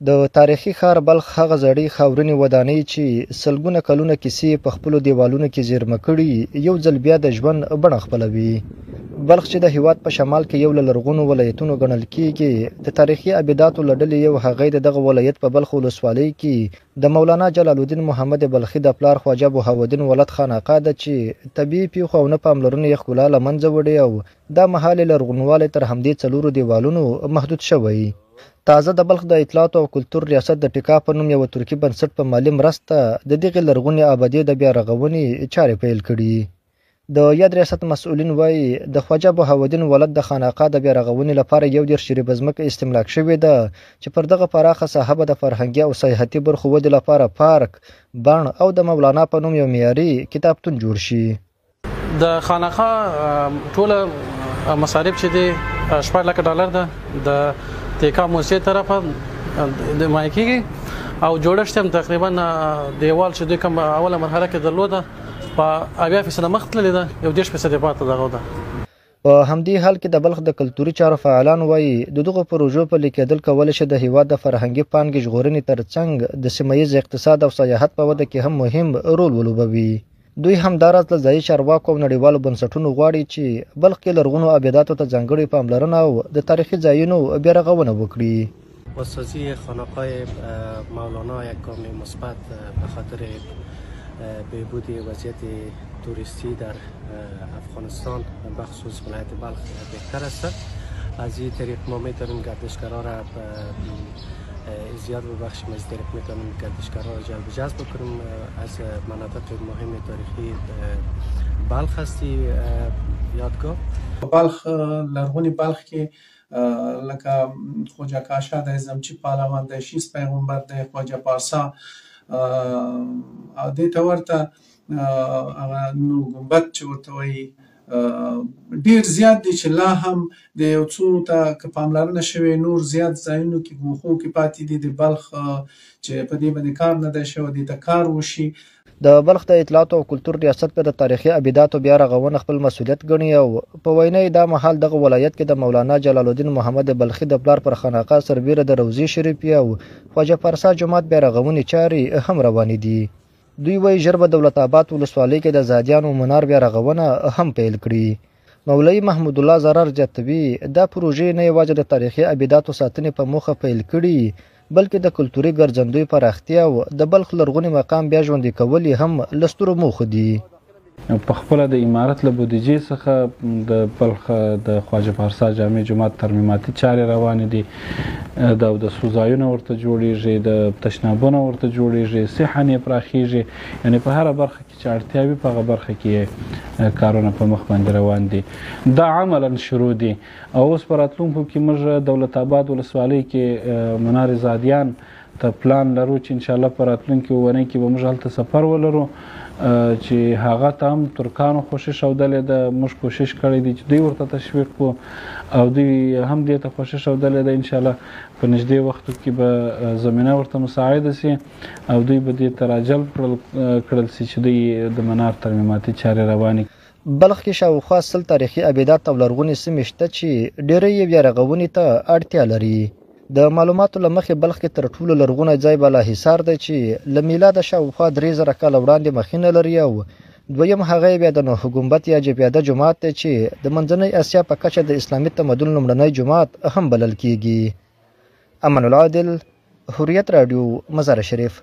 د تاریخي ښار بلخ هغه زړې خاورینې ودانۍ چې سلګونه کلونه کیسې په خپلو دیوالونو کې زیرمه کړي یو ځل بیا د ژوند بڼه خپلوي. بلخ چې د هیواد په شمال کې یو له لرغونو ولایتونو ګڼل کیږي د تاریخي ابداتو له ډلې یو هغې د دغه ولایت په بلخ ولسوالۍ کې د مولانا جلال الدین محمد بلخي د پلار خواجه بهاوالدین ولد خانقاه ده چې طبیعي پیښو او نه پاملرنې یې ښکلا له منځه وړې او دا مهال یې لرغونوالی تر همدې څلورو دیوالونو محدود شوی. تازه د بلخ د اطلاعاتو او کلتور ریاست د ټیکا په نوم یو ترکي بنسټ په مالي مرسته د دغې لرغونې آبادۍ د بیا رغونې چارې پیل کړي. د یاد ریاست مسؤلین وایي د خواجه بهاوالدین ولد د خانقاه د بیا رغونې لپاره 21 شریبه ځمکه استملاک شوې ده چې پر دغه پراخه ساحه به د فرهنګي او سیاحتي برخو ودې لپاره پارک، بڼ او د مولانا په نوم یو معیاري کتابتون جوړ شي. د خانقاه ټوله مصارف چې دی $4 ده د ټیکا موسسې طرفه د مایع کېږي او جوړښت هم تقریبا دیوال چې دوی کوم اوله مرحله کې درلوده په 80% مخ تللې ده 10% پاتې دغه ده. په همدې حال کې د بلخ د کلتوري چارو فعالان وایي د دغو پروژو پلي کېدل کولی شي د هیواد د فرهنګي پانګې ژغورنې ترڅنګ د سیمه ییز اقتصاد او سیاحت په وده کې هم مهم رول ولوبوي. دوی همداراز له ځایي چارواکو او نړیوالو بنسټونو غواړي چې بلخ کې لرغونو ابداتو ته ځانګړې پاملرنه او د تاریخي ځایونو بیا رغونه وکړي. بازسازی خانقاه مولانا یک گام مثبت به خاطر بهبود وضعیت توریستی در افغانستان بخصوص ولایت بلخ بهتر است. از این طریق ما میتونیم گردشگرها را زیاد ببخشیم، از طریق میتونیم گردشگرها را جلب بکنیم. از مناطق مهم تاریخی بلخ هستی یادگاه بلخ لرغونی بلخ کې لکه خواجه کاشا د زمچی پهلوان د 6 پیغمبر د خواجه پارسا او دې ته ورته هغه نو ګمبد چې ورته وایي ډیر زیات دي چې لا هم د یو څو ته که پاملرنه شوې نور زیات ځایونو کې ګوښو کې پاتې دي د بلخ چې په دې باندې کار نه دی شوی، دې ته کار وشي. د بلخ د اطلاعاتو او کلتور ریاست په د تاریخي ابداتو بیا رغونه خپل مسؤلیت ګڼي او په وینا دا مهال دغه ولایت کې د مولانا جلال الدین محمد بلخي د پلار پر خانقاه سربیره د روضې شریفې او خواجه پارسا جومات بیا رغونې چارې هم روانې دي. دوی وایي ژر به دولت آباد ولسوالۍ کې د زادیانو منار بیا رغونه هم پیل کړي. مولوي محمود الله ضرر زیاتوي دا پروژې نه یوازې د تاریخي ابداتو ساتنې په موخه پیل کړي بلکې د کلتوري ګرځندوی پراختیا او د بلخ لرغونی مقام بیا ژوندي کول هم له سترو موخو دي. په خپله د امارت له بودیجې څخه د بلخ د خواجه پارسا جامع جومات ترمیماتي چارې روانې دي، د اودسو ځایونه ورته جوړیږي، د تشنابونه ورته جوړیږي، صحن یې پراخیږي، یعنې په هره برخه کې چې اړتیا وي په هغه برخه کې کارونه په مخ باندې روان دي. دا عملا شروع دي او اوس په راتلونکو کې موږ دولت آباد ولسوالۍ کې منار زادیان ته پلان لرو چې انشاءالله په راتلونکي اونۍ کې به موږ هلته سفر ولرو چې هغه ته هم ترکانو خوښي ښودلې ده. موږ کوشش کړی دی چې دوی ورته تشویق کړو او دوی هم دې ته خوښي ښودلې ده. انشاءالله په نږدې وختو کې به زمینه ورته مساعده سي او دوی به دې ته راجلب کړل سي چې دوی د منار ترمیماتي چارې روانې. بلخ کې شاوخوا 100 تاریخي ابدات او لرغونې سیمې شته چې ډېری یې بیا رغونې ته اړتیا لري. د معلوماتو له مخې بلخ کې تر ټولو لرغونی ځای بالاحصار دی چې له میلاده شاوخوا 3000 کاله وړاندې مخینه لري او دویم هغه بیا د نوح ګمبد یا جپیاده جومات دی چې د منځنۍ اسیا په کچه د اسلامي تمدن لومړنی جومات هم بلل کیږي. امان الله عادل، حریت رادیو، مزار شریف.